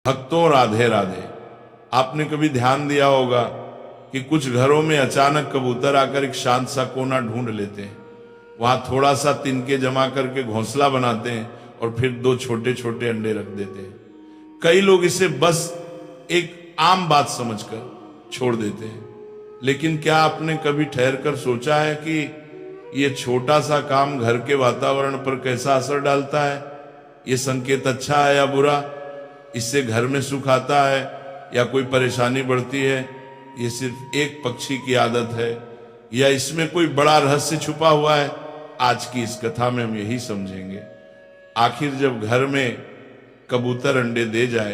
भक्तों राधे राधे। आपने कभी ध्यान दिया होगा कि कुछ घरों में अचानक कबूतर आकर एक शांत सा कोना ढूंढ लेते हैं, वहां थोड़ा सा तिनके जमा करके घोंसला बनाते हैं और फिर दो छोटे छोटे अंडे रख देते हैं। कई लोग इसे बस एक आम बात समझकर छोड़ देते हैं, लेकिन क्या आपने कभी ठहर कर सोचा है कि ये छोटा सा काम घर के वातावरण पर कैसा असर डालता है? ये संकेत अच्छा है या बुरा? इससे घर में सुख आता है या कोई परेशानी बढ़ती है? ये सिर्फ एक पक्षी की आदत है या इसमें कोई बड़ा रहस्य छुपा हुआ है? आज की इस कथा में हम यही समझेंगे। आखिर जब घर में कबूतर अंडे दे जाए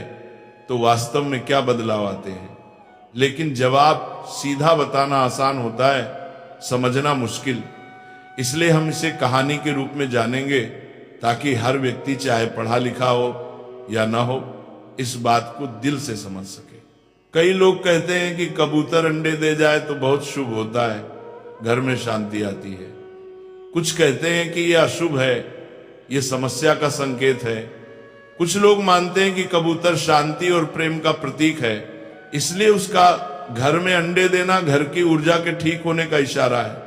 तो वास्तव में क्या बदलाव आते हैं? लेकिन जवाब सीधा बताना आसान होता है, समझना मुश्किल। इसलिए हम इसे कहानी के रूप में जानेंगे ताकि हर व्यक्ति चाहे पढ़ा लिखा हो या ना हो, इस बात को दिल से समझ सके। कई लोग कहते हैं कि कबूतर अंडे दे जाए तो बहुत शुभ होता है, घर में शांति आती है। कुछ कहते हैं कि यह अशुभ है, यह समस्या का संकेत है। कुछ लोग मानते हैं कि कबूतर शांति और प्रेम का प्रतीक है, इसलिए उसका घर में अंडे देना घर की ऊर्जा के ठीक होने का इशारा है।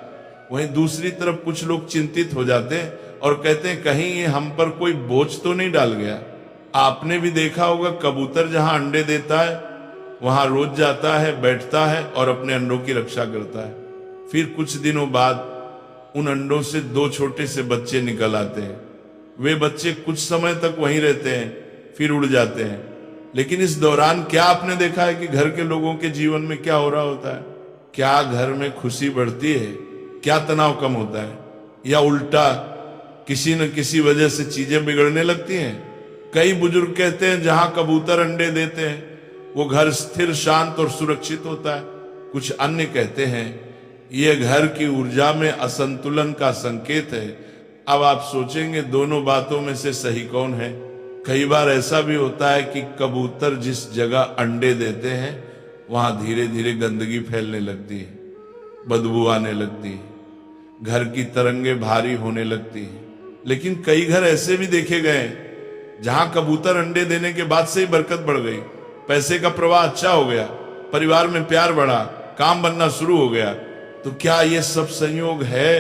वहीं दूसरी तरफ कुछ लोग चिंतित हो जाते हैं और कहते हैं कहीं ये हम पर कोई बोझ तो नहीं डाल गया। आपने भी देखा होगा, कबूतर जहां अंडे देता है वहां रोज जाता है, बैठता है और अपने अंडों की रक्षा करता है। फिर कुछ दिनों बाद उन अंडों से दो छोटे से बच्चे निकल आते हैं। वे बच्चे कुछ समय तक वहीं रहते हैं, फिर उड़ जाते हैं। लेकिन इस दौरान क्या आपने देखा है कि घर के लोगों के जीवन में क्या हो रहा होता है? क्या घर में खुशी बढ़ती है? क्या तनाव कम होता है? या उल्टा किसी न किसी वजह से चीजें बिगड़ने लगती हैं? कई बुजुर्ग कहते हैं जहां कबूतर अंडे देते हैं वो घर स्थिर, शांत और सुरक्षित होता है। कुछ अन्य कहते हैं यह घर की ऊर्जा में असंतुलन का संकेत है। अब आप सोचेंगे दोनों बातों में से सही कौन है? कई बार ऐसा भी होता है कि कबूतर जिस जगह अंडे देते हैं वहां धीरे धीरे गंदगी फैलने लगती है, बदबू आने लगती है, घर की तरंगे भारी होने लगती है। लेकिन कई घर ऐसे भी देखे गए जहां कबूतर अंडे देने के बाद से ही बरकत बढ़ गई, पैसे का प्रवाह अच्छा हो गया, परिवार में प्यार बढ़ा, काम बनना शुरू हो गया। तो क्या ये सब संयोग है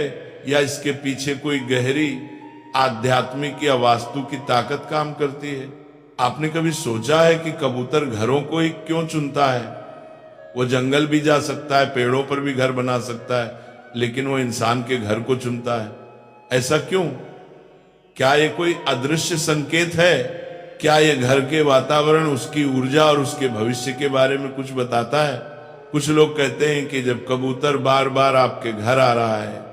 या इसके पीछे कोई गहरी आध्यात्मिक या वास्तु की ताकत काम करती है? आपने कभी सोचा है कि कबूतर घरों को ही क्यों चुनता है? वो जंगल भी जा सकता है, पेड़ों पर भी घर बना सकता है, लेकिन वो इंसान के घर को चुनता है। ऐसा क्यों? क्या ये कोई अदृश्य संकेत है? क्या ये घर के वातावरण, उसकी ऊर्जा और उसके भविष्य के बारे में कुछ बताता है? कुछ लोग कहते हैं कि जब कबूतर बार बार आपके घर आ रहा है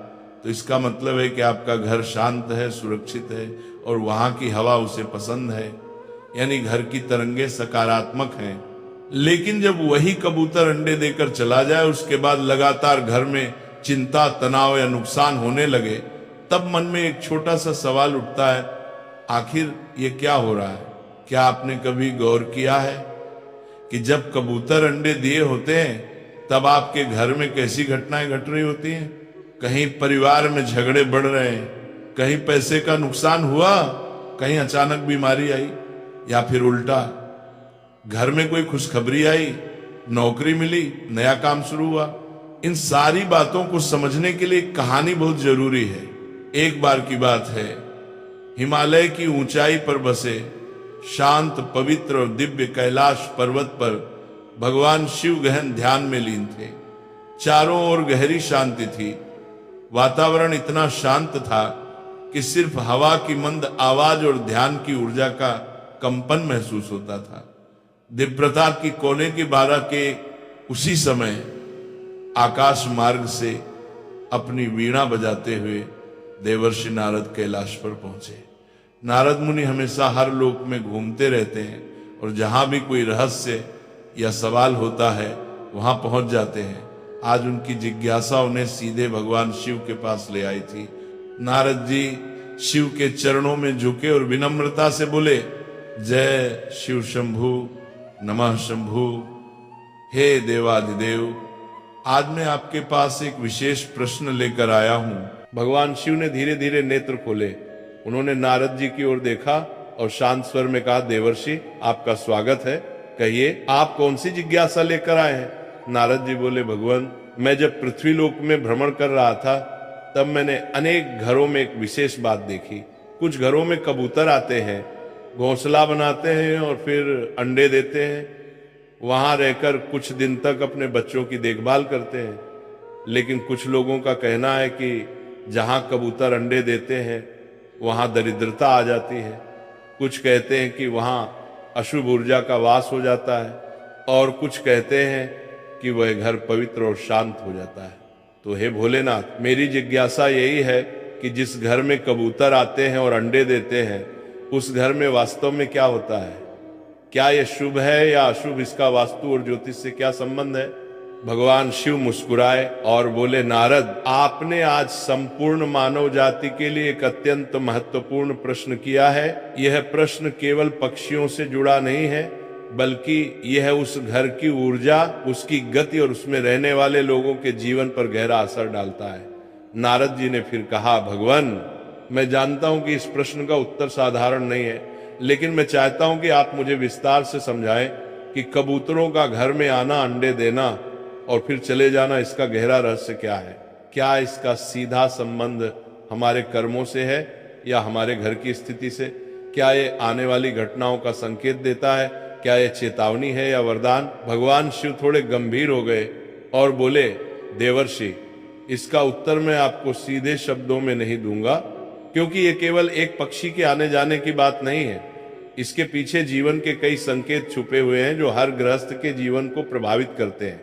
तो इसका मतलब है कि आपका घर शांत है, सुरक्षित है और वहां की हवा उसे पसंद है, यानी घर की तरंगे सकारात्मक हैं। लेकिन जब वही कबूतर अंडे देकर चला जाए, उसके बाद लगातार घर में चिंता, तनाव या नुकसान होने लगे, तब मन में एक छोटा सा सवाल उठता है, आखिर ये क्या हो रहा है? क्या आपने कभी गौर किया है कि जब कबूतर अंडे दिए होते हैं तब आपके घर में कैसी घटनाएं घट रही होती हैं? कहीं परिवार में झगड़े बढ़ रहे हैं, कहीं पैसे का नुकसान हुआ, कहीं अचानक बीमारी आई, या फिर उल्टा घर में कोई खुशखबरी आई, नौकरी मिली, नया काम शुरू हुआ। इन सारी बातों को समझने के लिए कहानी बहुत जरूरी है। एक बार की बात है, हिमालय की ऊंचाई पर बसे शांत, पवित्र और दिव्य कैलाश पर्वत पर भगवान शिव गहन ध्यान में लीन थे। चारों ओर गहरी शांति थी। वातावरण इतना शांत था कि सिर्फ हवा की मंद आवाज और ध्यान की ऊर्जा का कंपन महसूस होता था। दिव्यता की कोने की 12 के उसी समय आकाश मार्ग से अपनी वीणा बजाते हुए देवर्षि नारद कैलाश पर पहुंचे। नारद मुनि हमेशा हर लोक में घूमते रहते हैं और जहां भी कोई रहस्य या सवाल होता है वहां पहुंच जाते हैं। आज उनकी जिज्ञासा उन्हें सीधे भगवान शिव के पास ले आई थी। नारद जी शिव के चरणों में झुके और विनम्रता से बोले, जय शिव शंभु, नमः शंभु। हे देवाधिदेव, आज मैं आपके पास एक विशेष प्रश्न लेकर आया हूं। भगवान शिव ने धीरे धीरे नेत्र खोले। उन्होंने नारद जी की ओर देखा और शांत स्वर में कहा, देवर्षि आपका स्वागत है, कहिए आप कौन सी जिज्ञासा लेकर आए हैं। नारद जी बोले, भगवान मैं जब पृथ्वी लोक में भ्रमण कर रहा था तब मैंने अनेक घरों में एक विशेष बात देखी। कुछ घरों में कबूतर आते हैं, घोंसला बनाते हैं और फिर अंडे देते हैं, वहां रहकर कुछ दिन तक अपने बच्चों की देखभाल करते हैं। लेकिन कुछ लोगों का कहना है कि जहां कबूतर अंडे देते हैं वहां दरिद्रता आ जाती है। कुछ कहते हैं कि वहां अशुभ ऊर्जा का वास हो जाता है, और कुछ कहते हैं कि वह घर पवित्र और शांत हो जाता है। तो हे भोलेनाथ, मेरी जिज्ञासा यही है कि जिस घर में कबूतर आते हैं और अंडे देते हैं उस घर में वास्तव में क्या होता है? क्या यह शुभ है या अशुभ? इसका वास्तु और ज्योतिष से क्या संबंध है? भगवान शिव मुस्कुराए और बोले, नारद आपने आज संपूर्ण मानव जाति के लिए एक अत्यंत महत्वपूर्ण प्रश्न किया है। यह प्रश्न केवल पक्षियों से जुड़ा नहीं है, बल्कि यह उस घर की ऊर्जा, उसकी गति और उसमें रहने वाले लोगों के जीवन पर गहरा असर डालता है। नारद जी ने फिर कहा, भगवान मैं जानता हूं कि इस प्रश्न का उत्तर साधारण नहीं है, लेकिन मैं चाहता हूं कि आप मुझे विस्तार से समझाएं कि कबूतरों का घर में आना, अंडे देना और फिर चले जाना, इसका गहरा रहस्य क्या है? क्या इसका सीधा संबंध हमारे कर्मों से है या हमारे घर की स्थिति से? क्या ये आने वाली घटनाओं का संकेत देता है? क्या ये चेतावनी है या वरदान? भगवान शिव थोड़े गंभीर हो गए और बोले, देवर्षि इसका उत्तर मैं आपको सीधे शब्दों में नहीं दूंगा, क्योंकि ये केवल एक पक्षी के आने जाने की बात नहीं है। इसके पीछे जीवन के कई संकेत छुपे हुए हैं जो हर गृहस्थ के जीवन को प्रभावित करते हैं।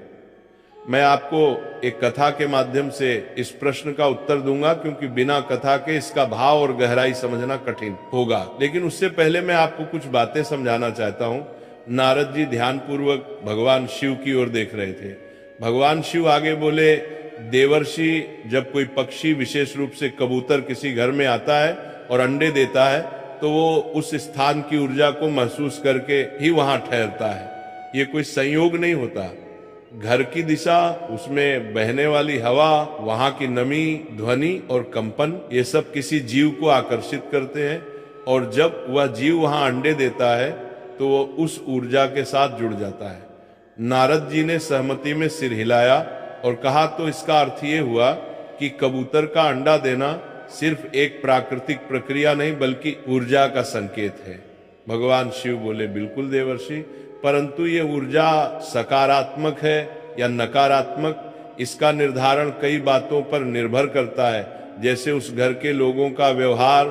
मैं आपको एक कथा के माध्यम से इस प्रश्न का उत्तर दूंगा, क्योंकि बिना कथा के इसका भाव और गहराई समझना कठिन होगा। लेकिन उससे पहले मैं आपको कुछ बातें समझाना चाहता हूं। नारद जी ध्यानपूर्वक भगवान शिव की ओर देख रहे थे। भगवान शिव आगे बोले, देवर्षि जब कोई पक्षी, विशेष रूप से कबूतर, किसी घर में आता है और अंडे देता है तो वो उस स्थान की ऊर्जा को महसूस करके ही वहां ठहरता है। ये कोई संयोग नहीं होता। घर की दिशा, उसमें बहने वाली हवा, वहां की नमी, ध्वनि और कंपन, ये सब किसी जीव को आकर्षित करते हैं, और जब वह जीव वहां अंडे देता है तो वो उस ऊर्जा के साथ जुड़ जाता है। नारद जी ने सहमति में सिर हिलाया और कहा, तो इसका अर्थ ये हुआ कि कबूतर का अंडा देना सिर्फ एक प्राकृतिक प्रक्रिया नहीं बल्कि ऊर्जा का संकेत है। भगवान शिव बोले, बिल्कुल देवर्षि, परंतु ये ऊर्जा सकारात्मक है या नकारात्मक, इसका निर्धारण कई बातों पर निर्भर करता है, जैसे उस घर के लोगों का व्यवहार,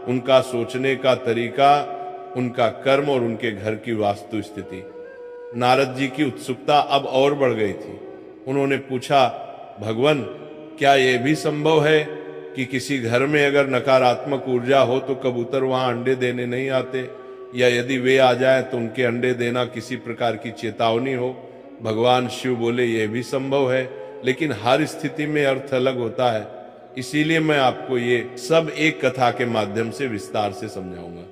उनका सोचने का तरीका, उनका कर्म और उनके घर की वास्तु स्थिति। नारद जी की उत्सुकता अब और बढ़ गई थी। उन्होंने पूछा, भगवान क्या यह भी संभव है कि किसी घर में अगर नकारात्मक ऊर्जा हो तो कबूतर वहां अंडे देने नहीं आते, या यदि वे आ जाएं तो उनके अंडे देना किसी प्रकार की चेतावनी हो? भगवान शिव बोले, यह भी संभव है, लेकिन हर स्थिति में अर्थ अलग होता है। इसीलिए मैं आपको ये सब एक कथा के माध्यम से विस्तार से समझाऊंगा।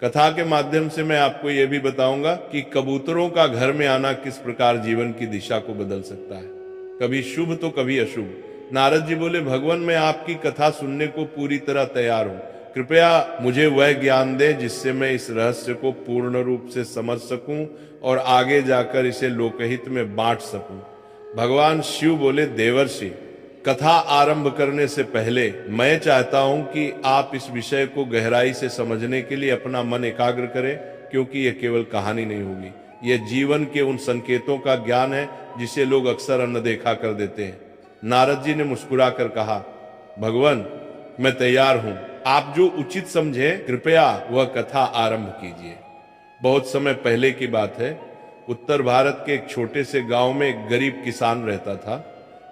कथा के माध्यम से मैं आपको यह भी बताऊंगा कि कबूतरों का घर में आना किस प्रकार जीवन की दिशा को बदल सकता है, कभी शुभ तो कभी अशुभ। नारद जी बोले, भगवान मैं आपकी कथा सुनने को पूरी तरह तैयार हूं। कृपया मुझे वह ज्ञान दे जिससे मैं इस रहस्य को पूर्ण रूप से समझ सकूं और आगे जाकर इसे लोकहित में बांट सकूं। भगवान शिव बोले, देवर्षि कथा आरंभ करने से पहले मैं चाहता हूं कि आप इस विषय को गहराई से समझने के लिए अपना मन एकाग्र करें, क्योंकि यह केवल कहानी नहीं होगी, यह जीवन के उन संकेतों का ज्ञान है जिसे लोग अक्सर अनदेखा कर देते हैं। नारद जी ने मुस्कुराकर कहा, भगवान मैं तैयार हूं, आप जो उचित समझे कृपया वह कथा आरंभ कीजिए। बहुत समय पहले की बात है, उत्तर भारत के एक छोटे से गांव में एक गरीब किसान रहता था।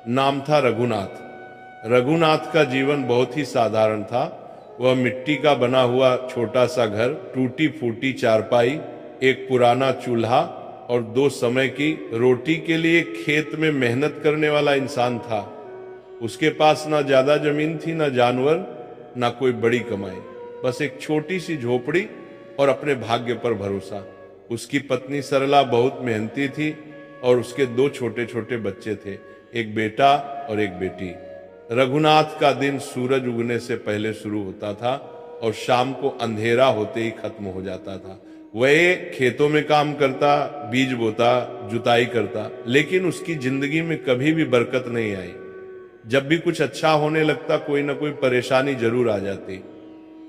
नाम था रघुनाथ। रघुनाथ का जीवन बहुत ही साधारण था। वह मिट्टी का बना हुआ छोटा सा घर, टूटी फूटी चारपाई, एक पुराना चूल्हा और 2 समय की रोटी के लिए खेत में मेहनत करने वाला इंसान था। उसके पास ना ज्यादा जमीन थी, ना जानवर, ना कोई बड़ी कमाई, बस एक छोटी सी झोपड़ी और अपने भाग्य पर भरोसा। उसकी पत्नी सरला बहुत मेहनती थी और उसके 2 छोटे छोटे बच्चे थे, एक बेटा और एक बेटी। रघुनाथ का दिन सूरज उगने से पहले शुरू होता था और शाम को अंधेरा होते ही खत्म हो जाता था। वह खेतों में काम करता, बीज बोता, जुताई करता, लेकिन उसकी जिंदगी में कभी भी बरकत नहीं आई। जब भी कुछ अच्छा होने लगता कोई ना कोई परेशानी जरूर आ जाती।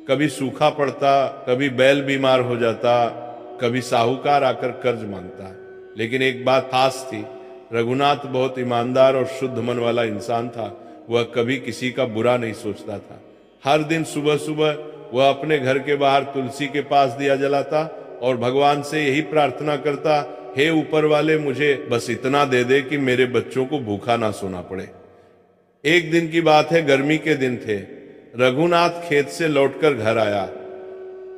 कभी सूखा पड़ता, कभी बैल बीमार हो जाता, कभी साहूकार आकर कर्ज मांगता। लेकिन एक बात खास थी, रघुनाथ बहुत ईमानदार और शुद्ध मन वाला इंसान था। वह कभी किसी का बुरा नहीं सोचता था। हर दिन सुबह सुबह वह अपने घर के बाहर तुलसी के पास दिया जलाता और भगवान से यही प्रार्थना करता, हे ऊपर वाले, मुझे बस इतना दे दे कि मेरे बच्चों को भूखा ना सोना पड़े। एक दिन की बात है, गर्मी के दिन थे। रघुनाथ खेत से लौटकर घर आया।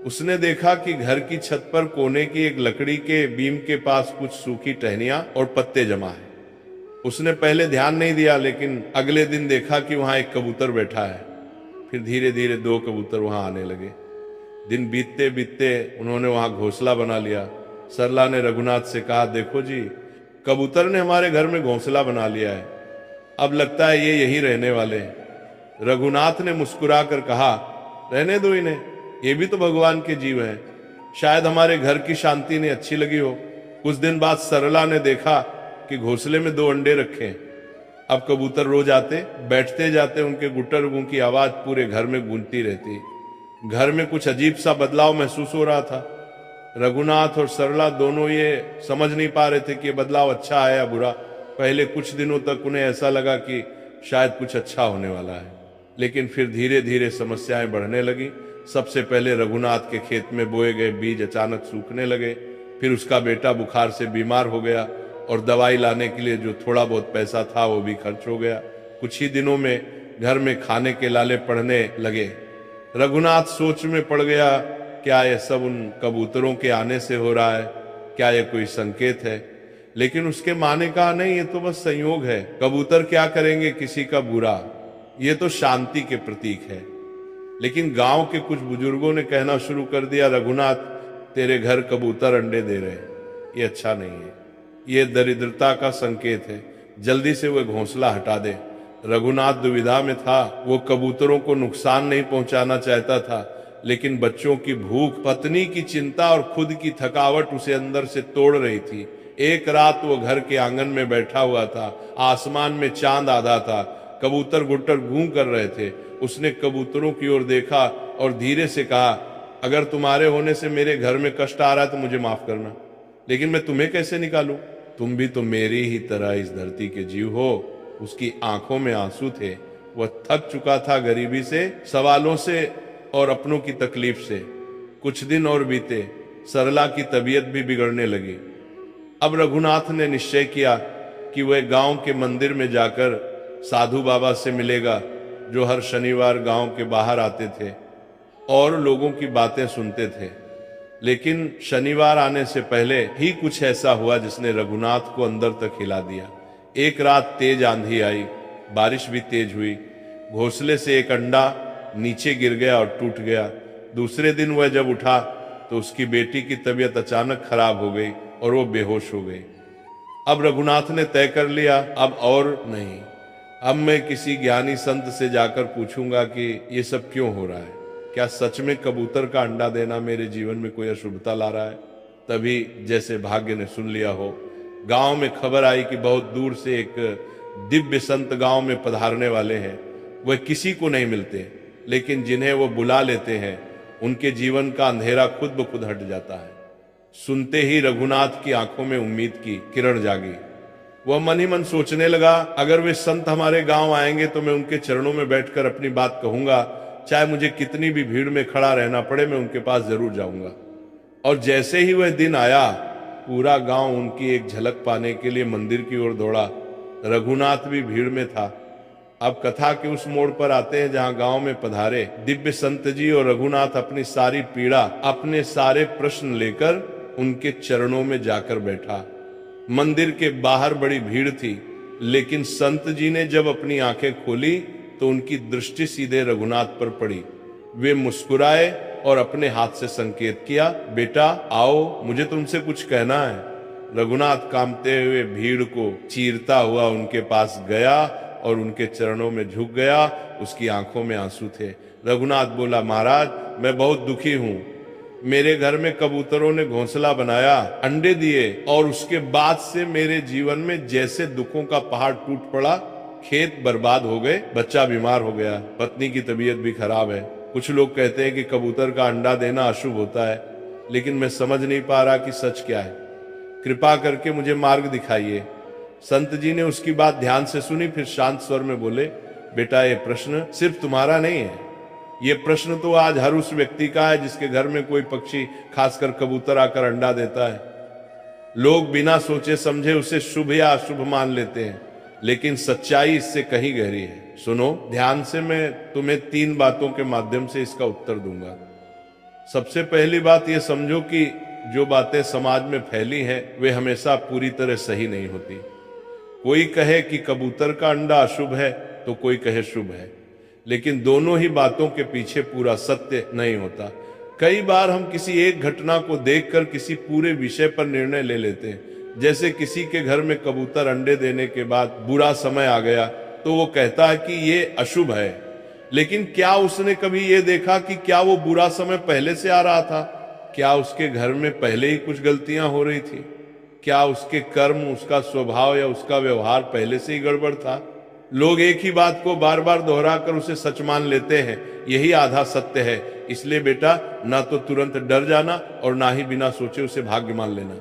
उसने देखा कि घर की छत पर कोने की एक लकड़ी के बीम के पास कुछ सूखी टहनियां और पत्ते जमा है। उसने पहले ध्यान नहीं दिया, लेकिन अगले दिन देखा कि वहां एक कबूतर बैठा है। फिर धीरे धीरे 2 कबूतर वहां आने लगे। दिन बीतते बीतते उन्होंने वहां घोंसला बना लिया। सरला ने रघुनाथ से कहा, देखो जी, कबूतर ने हमारे घर में घोंसला बना लिया है। अब लगता है ये यहीं रहने वाले हैं। रघुनाथ ने मुस्कुरा कर कहा, रहने दो इन्हें, ये भी तो भगवान के जीव हैं। शायद हमारे घर की शांति इन्हें अच्छी लगी हो। कुछ दिन बाद सरला ने देखा कि घोंसले में 2 अंडे रखे हैं। अब कबूतर रोज आते, बैठते जाते, उनके गुट्टर की आवाज पूरे घर में गूंजती रहती। घर में कुछ अजीब सा बदलाव महसूस हो रहा था। रघुनाथ और सरला दोनों ये समझ नहीं पा रहे थे कि ये बदलाव अच्छा है या बुरा। पहले कुछ दिनों तक उन्हें ऐसा लगा कि शायद कुछ अच्छा होने वाला है, लेकिन फिर धीरे धीरे समस्याएं बढ़ने लगी। सबसे पहले रघुनाथ के खेत में बोए गए बीज अचानक सूखने लगे। फिर उसका बेटा बुखार से बीमार हो गया और दवाई लाने के लिए जो थोड़ा बहुत पैसा था वो भी खर्च हो गया। कुछ ही दिनों में घर में खाने के लाले पड़ने लगे। रघुनाथ सोच में पड़ गया, क्या यह सब उन कबूतरों के आने से हो रहा है? क्या यह कोई संकेत है? लेकिन उसके माँ ने कहा, नहीं, ये तो बस संयोग है। कबूतर क्या करेंगे किसी का बुरा, ये तो शांति के प्रतीक है। लेकिन गांव के कुछ बुजुर्गों ने कहना शुरू कर दिया, रघुनाथ, तेरे घर कबूतर अंडे दे रहे हैं, ये अच्छा नहीं है, ये दरिद्रता का संकेत है, जल्दी से वह घोंसला हटा दे। रघुनाथ दुविधा में था। वो कबूतरों को नुकसान नहीं पहुंचाना चाहता था, लेकिन बच्चों की भूख, पत्नी की चिंता और खुद की थकावट उसे अंदर से तोड़ रही थी। एक रात वो घर के आंगन में बैठा हुआ था। आसमान में चांद आधा था। कबूतर गुट्टर गूं कर रहे थे। उसने कबूतरों की ओर देखा और धीरे से कहा, अगर तुम्हारे होने से मेरे घर में कष्ट आ रहा है तो मुझे माफ करना, लेकिन मैं तुम्हें कैसे निकालूं? तुम भी तो मेरी ही तरह इस धरती के जीव हो। उसकी आंखों में आंसू थे। वह थक चुका था गरीबी से, सवालों से और अपनों की तकलीफ से। कुछ दिन और बीते। सरला की तबीयत भी बिगड़ने लगी। अब रघुनाथ ने निश्चय किया कि वह गांव के मंदिर में जाकर साधु बाबा से मिलेगा, जो हर शनिवार गांव के बाहर आते थे और लोगों की बातें सुनते थे। लेकिन शनिवार आने से पहले ही कुछ ऐसा हुआ जिसने रघुनाथ को अंदर तक हिला दिया। एक रात तेज आंधी आई, बारिश भी तेज हुई। घोंसले से एक अंडा नीचे गिर गया और टूट गया। दूसरे दिन वह जब उठा तो उसकी बेटी की तबीयत अचानक खराब हो गई और वो बेहोश हो गई। अब रघुनाथ ने तय कर लिया, अब और नहीं, अब मैं किसी ज्ञानी संत से जाकर पूछूंगा कि ये सब क्यों हो रहा है। क्या सच में कबूतर का अंडा देना मेरे जीवन में कोई अशुभता ला रहा है? तभी जैसे भाग्य ने सुन लिया हो, गांव में खबर आई कि बहुत दूर से एक दिव्य संत गांव में पधारने वाले हैं। वह किसी को नहीं मिलते, लेकिन जिन्हें वो बुला लेते हैं उनके जीवन का अंधेरा खुद ब खुद हट जाता है। सुनते ही रघुनाथ की आंखों में उम्मीद की किरण जागी। वह मन ही मन सोचने लगा, अगर वे संत हमारे गांव आएंगे तो मैं उनके चरणों में बैठकर अपनी बात कहूंगा। चाहे मुझे कितनी भी भीड़ में खड़ा रहना पड़े, मैं उनके पास जरूर जाऊंगा। और जैसे ही वह दिन आया, पूरा गांव उनकी एक झलक पाने के लिए मंदिर की ओर दौड़ा। रघुनाथ भी भीड़ में था। अब कथा के उस मोड़ पर आते हैं जहां गांव में पधारे दिव्य संत जी और रघुनाथ अपनी सारी पीड़ा, अपने सारे प्रश्न लेकर उनके चरणों में जाकर बैठा। मंदिर के बाहर बड़ी भीड़ थी, लेकिन संत जी ने जब अपनी आंखें खोली तो उनकी दृष्टि सीधे रघुनाथ पर पड़ी। वे मुस्कुराए और अपने हाथ से संकेत किया, बेटा आओ, मुझे तुमसे कुछ कहना है। रघुनाथ कांपते हुए भीड़ को चीरता हुआ उनके पास गया और उनके चरणों में झुक गया। उसकी आंखों में आंसू थे। रघुनाथ बोला, महाराज मैं बहुत दुखी हूं। मेरे घर में कबूतरों ने घोंसला बनाया, अंडे दिए, और उसके बाद से मेरे जीवन में जैसे दुखों का पहाड़ टूट पड़ा। खेत बर्बाद हो गए, बच्चा बीमार हो गया, पत्नी की तबीयत भी खराब है। कुछ लोग कहते हैं कि कबूतर का अंडा देना अशुभ होता है, लेकिन मैं समझ नहीं पा रहा कि सच क्या है। कृपा करके मुझे मार्ग दिखाइए। संत जी ने उसकी बात ध्यान से सुनी, फिर शांत स्वर में बोले, बेटा ये प्रश्न सिर्फ तुम्हारा नहीं है, ये प्रश्न तो आज हर उस व्यक्ति का है जिसके घर में कोई पक्षी, खासकर कबूतर आकर अंडा देता है। लोग बिना सोचे समझे उसे शुभ या अशुभ मान लेते हैं, लेकिन सच्चाई इससे कहीं गहरी है। सुनो ध्यान से, मैं तुम्हें 3 बातों के माध्यम से इसका उत्तर दूंगा। सबसे पहली बात ये समझो कि जो बातें समाज में फैली हैं वे हमेशा पूरी तरह सही नहीं होती। कोई कहे कि कबूतर का अंडा अशुभ है तो कोई कहे शुभ है, लेकिन दोनों ही बातों के पीछे पूरा सत्य नहीं होता। कई बार हम किसी एक घटना को देखकर किसी पूरे विषय पर निर्णय ले लेते हैं। जैसे किसी के घर में कबूतर अंडे देने के बाद बुरा समय आ गया तो वो कहता है कि ये अशुभ है, लेकिन क्या उसने कभी ये देखा कि क्या वो बुरा समय पहले से आ रहा था? क्या उसके घर में पहले ही कुछ गलतियां हो रही थी? क्या उसके कर्म, उसका स्वभाव या उसका व्यवहार पहले से ही गड़बड़ था? लोग एक ही बात को बार बार दोहराकर उसे सच मान लेते हैं, यही आधा सत्य है। इसलिए बेटा, ना तो तुरंत डर जाना और ना ही बिना सोचे उसे भाग्य मान लेना।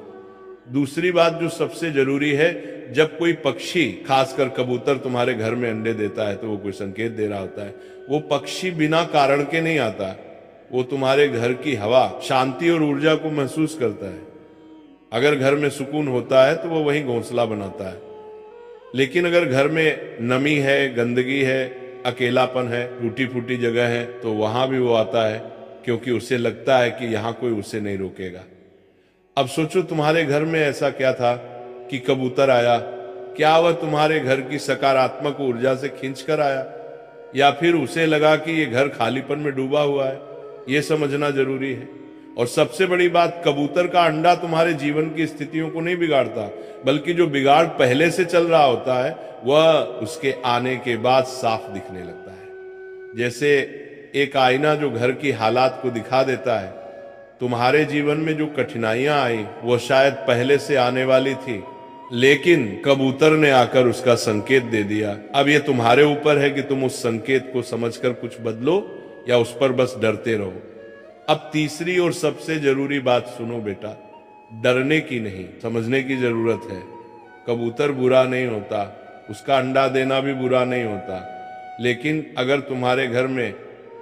दूसरी बात जो सबसे जरूरी है, जब कोई पक्षी, खासकर कबूतर तुम्हारे घर में अंडे देता है तो वो कोई संकेत दे रहा होता है। वो पक्षी बिना कारण के नहीं आता, वो तुम्हारे घर की हवा, शांति और ऊर्जा को महसूस करता है। अगर घर में सुकून होता है तो वो वहीं घोंसला बनाता है, लेकिन अगर घर में नमी है, गंदगी है, अकेलापन है, टूटी फूटी जगह है, तो वहां भी वो आता है, क्योंकि उसे लगता है कि यहां कोई उसे नहीं रोकेगा। अब सोचो तुम्हारे घर में ऐसा क्या था कि कबूतर आया? क्या वह तुम्हारे घर की सकारात्मक ऊर्जा से खींच कर आया, या फिर उसे लगा कि ये घर खालीपन में डूबा हुआ है? ये समझना जरूरी है। और सबसे बड़ी बात, कबूतर का अंडा तुम्हारे जीवन की स्थितियों को नहीं बिगाड़ता, बल्कि जो बिगाड़ पहले से चल रहा होता है वह उसके आने के बाद साफ दिखने लगता है। जैसे एक आईना जो घर की हालात को दिखा देता है। तुम्हारे जीवन में जो कठिनाइयां आई वो शायद पहले से आने वाली थी, लेकिन कबूतर ने आकर उसका संकेत दे दिया। अब ये तुम्हारे ऊपर है कि तुम उस संकेत को समझकर कुछ बदलो या उस पर बस डरते रहो। अब तीसरी और सबसे जरूरी बात सुनो बेटा, डरने की नहीं, समझने की जरूरत है। कबूतर बुरा नहीं होता, उसका अंडा देना भी बुरा नहीं होता, लेकिन अगर तुम्हारे घर में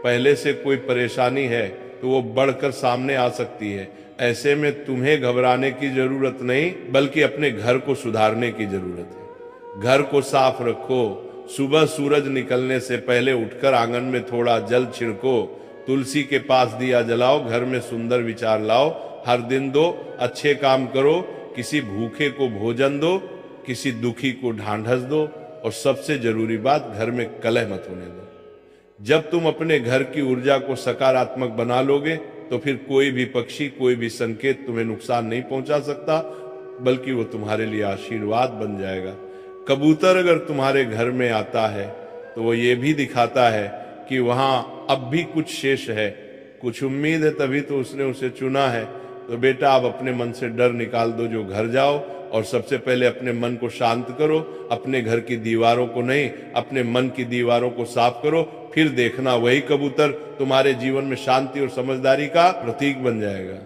पहले से कोई परेशानी है तो वो बढ़कर सामने आ सकती है। ऐसे में तुम्हें घबराने की जरूरत नहीं, बल्कि अपने घर को सुधारने की जरूरत है। घर को साफ रखो, सुबह सूरज निकलने से पहले उठकर आंगन में थोड़ा जल छिड़को, तुलसी के पास दिया जलाओ, घर में सुंदर विचार लाओ, हर दिन 2 अच्छे काम करो, किसी भूखे को भोजन दो, किसी दुखी को ढांढस दो, और सबसे जरूरी बात, घर में कलह मत होने दो। जब तुम अपने घर की ऊर्जा को सकारात्मक बना लोगे तो फिर कोई भी पक्षी, कोई भी संकेत तुम्हें नुकसान नहीं पहुंचा सकता, बल्कि वो तुम्हारे लिए आशीर्वाद बन जाएगा। कबूतर अगर तुम्हारे घर में आता है तो वो ये भी दिखाता है कि वहां अब भी कुछ शेष है, कुछ उम्मीद है, तभी तो उसने उसे चुना है। तो बेटा, आप अपने मन से डर निकाल दो, जो घर जाओ और सबसे पहले अपने मन को शांत करो। अपने घर की दीवारों को नहीं, अपने मन की दीवारों को साफ करो, फिर देखना वही कबूतर तुम्हारे जीवन में शांति और समझदारी का प्रतीक बन जाएगा।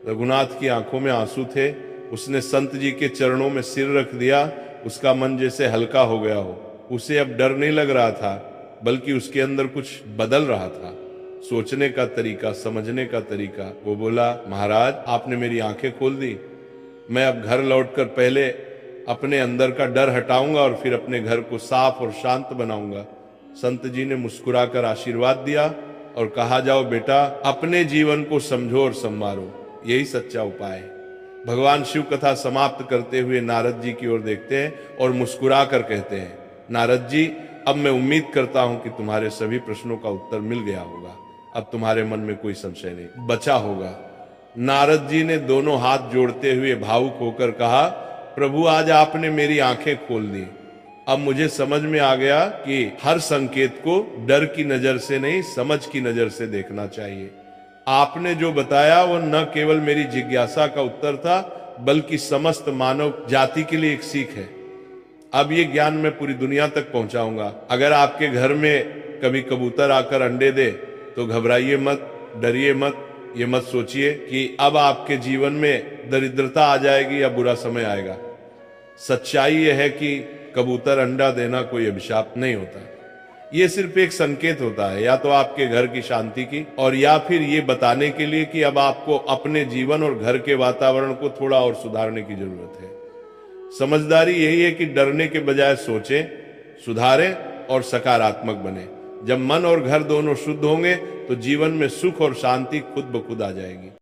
रघुनाथ की आंखों में आंसू थे। उसने संत जी के चरणों में सिर रख दिया। उसका मन जैसे हल्का हो गया हो। उसे अब डर नहीं लग रहा था, बल्कि उसके अंदर कुछ बदल रहा था, सोचने का तरीका, समझने का तरीका। वो बोला, महाराज आपने मेरी आंखें खोल दी। मैं अब घर लौटकर पहले अपने अंदर का डर हटाऊंगा और फिर अपने घर को साफ और शांत बनाऊंगा। संत जी ने मुस्कुराकर आशीर्वाद दिया और कहा, जाओ बेटा, अपने जीवन को समझो और संवारो, यही सच्चा उपाय है। भगवान शिव कथा समाप्त करते हुए नारद जी की ओर देखते हैं और मुस्कुरा कर कहते हैं, नारद जी, अब मैं उम्मीद करता हूं कि तुम्हारे सभी प्रश्नों का उत्तर मिल गया होगा। अब तुम्हारे मन में कोई संशय नहीं बचा होगा। नारद जी ने दोनों हाथ जोड़ते हुए भावुक होकर कहा, प्रभु आज आपने मेरी आंखें खोल दी। अब मुझे समझ में आ गया कि हर संकेत को डर की नजर से नहीं, समझ की नजर से देखना चाहिए। आपने जो बताया वो न केवल मेरी जिज्ञासा का उत्तर था, बल्कि समस्त मानव जाति के लिए एक सीख है। अब ये ज्ञान मैं पूरी दुनिया तक पहुंचाऊंगा। अगर आपके घर में कभी कबूतर आकर अंडे दे तो घबराइए मत, डरिए मत, ये मत सोचिए कि अब आपके जीवन में दरिद्रता आ जाएगी या बुरा समय आएगा। सच्चाई यह है कि कबूतर अंडा देना कोई अभिशाप नहीं होता है। ये सिर्फ एक संकेत होता है, या तो आपके घर की शांति की, और या फिर ये बताने के लिए कि अब आपको अपने जीवन और घर के वातावरण को थोड़ा और सुधारने की जरूरत है। समझदारी यही है कि डरने के बजाय सोचें, सुधारें और सकारात्मक बने। जब मन और घर दोनों शुद्ध होंगे तो जीवन में सुख और शांति खुद ब खुद आ जाएगी।